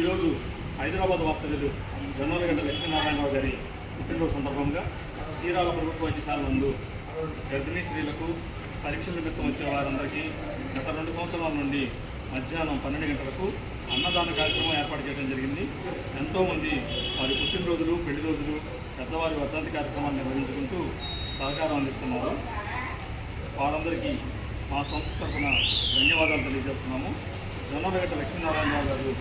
ఈరోజు హైదరాబాద్ వాస్తవ్యులు జొన్నలగడ్డ లక్ష్మీనారాయణరావు గారి పుట్టినరోజు సందర్భంగా చీరాల ప్రభుత్వ వైద్యశాల నందు గర్భిణీ స్త్రీలకు పరీక్షల నిమిత్తం వచ్చే వారందరికీ గత 2 సంవత్సరాల నుండి మధ్యాహ్నం 12 గంటలకు అన్నదాన కార్యక్రమం ఏర్పాటు చేయడం జరిగింది. ఎంతోమంది వారి పుట్టినరోజులు, పెళ్లి రోజులు, పెద్దవారి వర్ధంతి కార్యక్రమాన్ని నిర్వహించుకుంటూ సహకారం అందిస్తున్నారు. వారందరికీ మా సంస్థ తరఫున ధన్యవాదాలు తెలియజేస్తున్నాము. జొన్నలగడ్డ లక్ష్మీనారాయణరావు గారు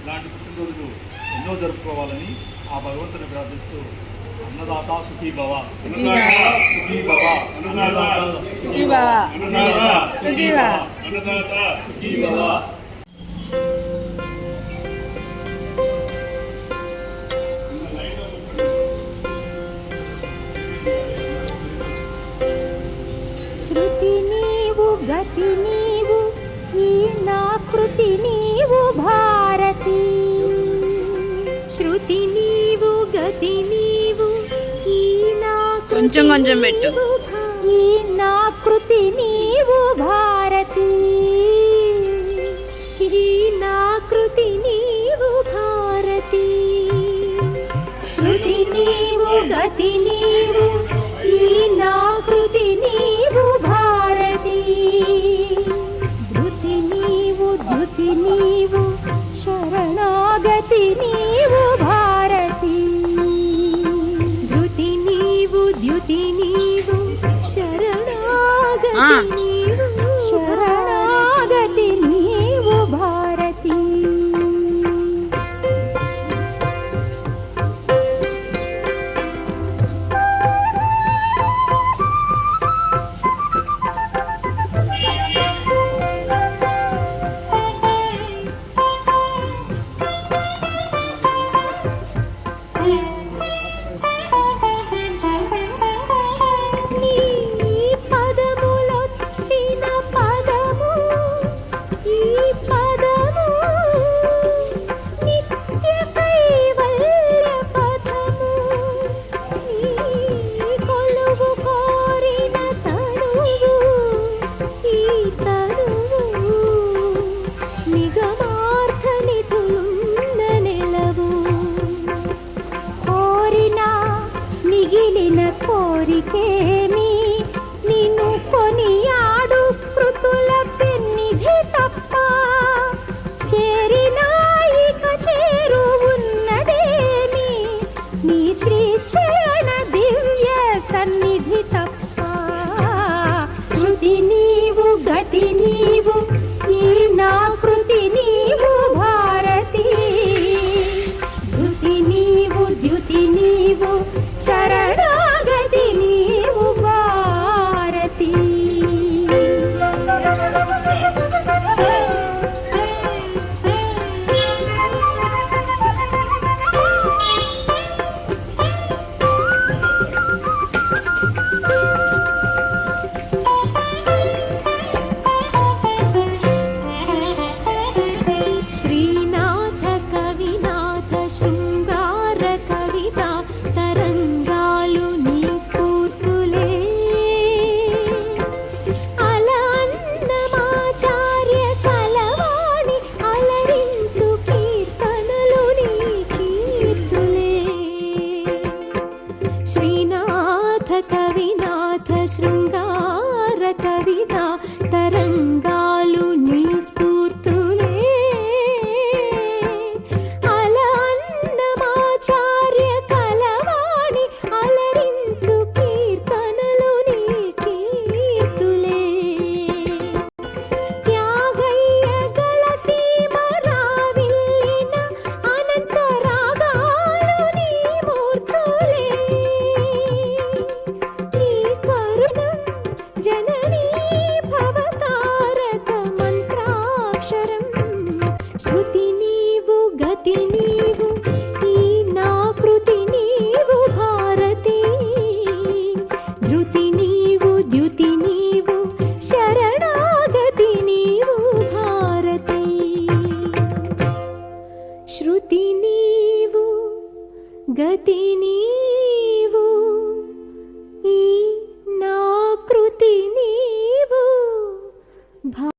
ఇలాంటి పుట్టినరోజులు ఎన్నో జరుపుకోవాలని ఆ భగవంతుని ప్రార్థిస్తూ అన్నదాత సుఖీ భవ, సుఖీ భవ, అన్నదాత సుఖీ భవ, సుఖీ భవ, అన్నదాత సుఖీ భవ. శృతి నీవు గతి నీవు ఈ నా కృతి నీవు భారతి. శృతి నీవు గతి నీవు ఈ నా కొంచెం కొంచెం పెట్టు. ఈ నా కృతి నీవు భారతి. ఈ నా కృతి నీవు భారతి. శృతి నీవు గతి నీవు